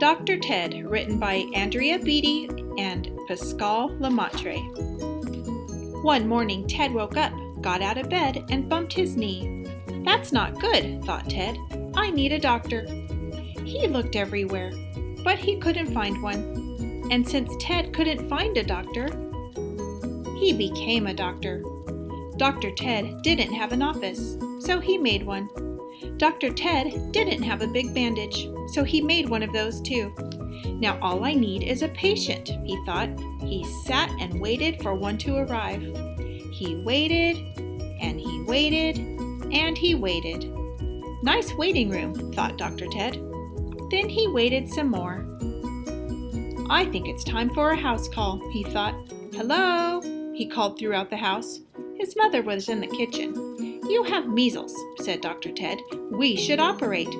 Dr. Ted, written by Andrea Beatty and Pascal Lemaitre. One morning, Ted woke up, got out of bed, and bumped his knee. "That's not good," thought Ted. "I need a doctor." He looked everywhere, but he couldn't find one. And since Ted couldn't find a doctor, he became a doctor. Dr. Ted didn't have an office, so he made one. Dr. Ted didn't have a big bandage, so he made one of those too. Now all I need is a patient, he thought. He sat and waited for one to arrive. He waited, and he waited, and he waited. Nice waiting room, thought Dr. Ted. Then he waited some more. I think it's time for a house call, he thought. Hello, he called throughout the house. His mother was in the kitchen. You have measles, said Dr. Ted. We should operate.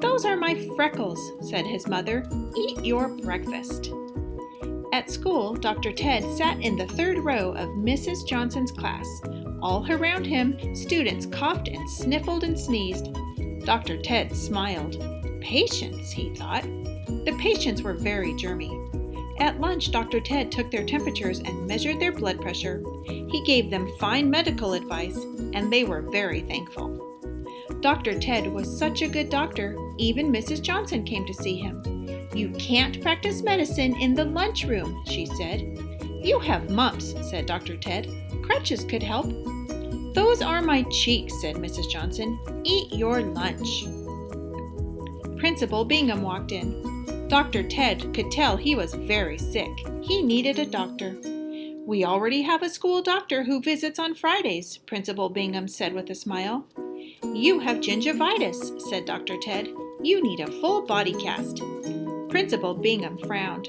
Those are my freckles, said his mother. Eat your breakfast. At school, Dr. Ted sat in the third row of Mrs. Johnson's class. All around him, students coughed and sniffled and sneezed. Dr. Ted smiled. Patients, he thought. The patients were very germy. At lunch, Dr. Ted took their temperatures and measured their blood pressure. He gave them fine medical advice, and they were very thankful. Dr. Ted was such a good doctor, even Mrs. Johnson came to see him. You can't practice medicine in the lunchroom, she said. You have mumps, said Dr. Ted. Crutches could help. Those are my cheeks, said Mrs. Johnson. Eat your lunch. Principal Bingham walked in. Dr. Ted could tell he was very sick. He needed a doctor. We already have a school doctor who visits on Fridays, Principal Bingham said with a smile. You have gingivitis, said Dr. Ted. You need a full body cast. Principal Bingham frowned.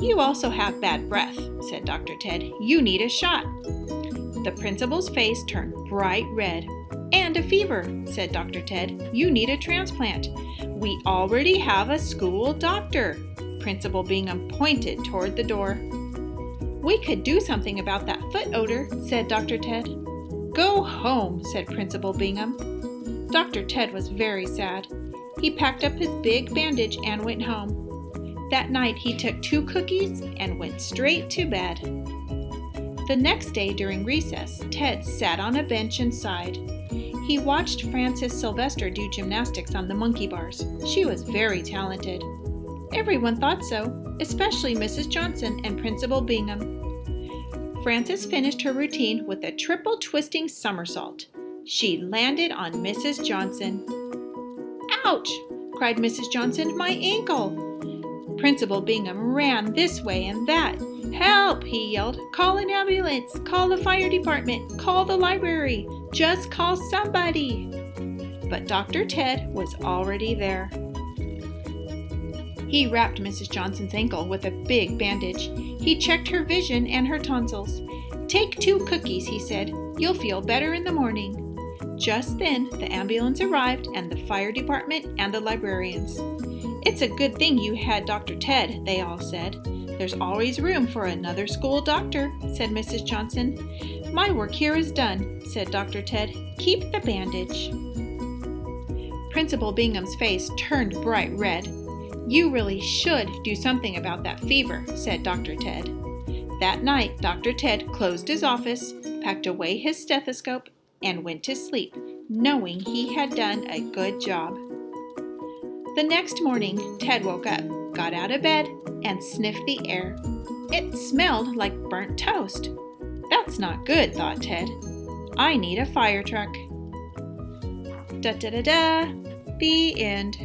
You also have bad breath, said Dr. Ted. You need a shot. The principal's face turned bright red. And a fever, said Dr. Ted. You need a transplant. We already have a school doctor. Principal Bingham pointed toward the door. We could do something about that foot odor, said Dr. Ted. Go home, said Principal Bingham. Dr. Ted was very sad. He packed up his big bandage and went home. That night he took 2 cookies and went straight to bed. The next day during recess, Ted sat on a bench and sighed. He watched Frances Sylvester do gymnastics on the monkey bars. She was very talented. Everyone thought so, especially Mrs. Johnson and Principal Bingham. Frances finished her routine with a triple twisting somersault. She landed on Mrs. Johnson. Ouch! Cried Mrs. Johnson. My ankle! Principal Bingham ran this way and that. Help! He yelled. Call an ambulance! Call the fire department! Call the library! Just call somebody! But Dr. Ted was already there. He wrapped Mrs. Johnson's ankle with a big bandage. He checked her vision and her tonsils. Take 2 cookies, he said. You'll feel better in the morning. Just then, the ambulance arrived and the fire department and the librarians. It's a good thing you had Dr. Ted, they all said. There's always room for another school doctor, said Mrs. Johnson. My work here is done, said Dr. Ted. Keep the bandage. Principal Bingham's face turned bright red. You really should do something about that fever, said Dr. Ted. That night, Dr. Ted closed his office, packed away his stethoscope, and went to sleep, knowing he had done a good job. The next morning, Ted woke up, got out of bed, and sniffed the air. It smelled like burnt toast. That's not good, thought Ted. I need a fire truck. Da-da-da-da. The end.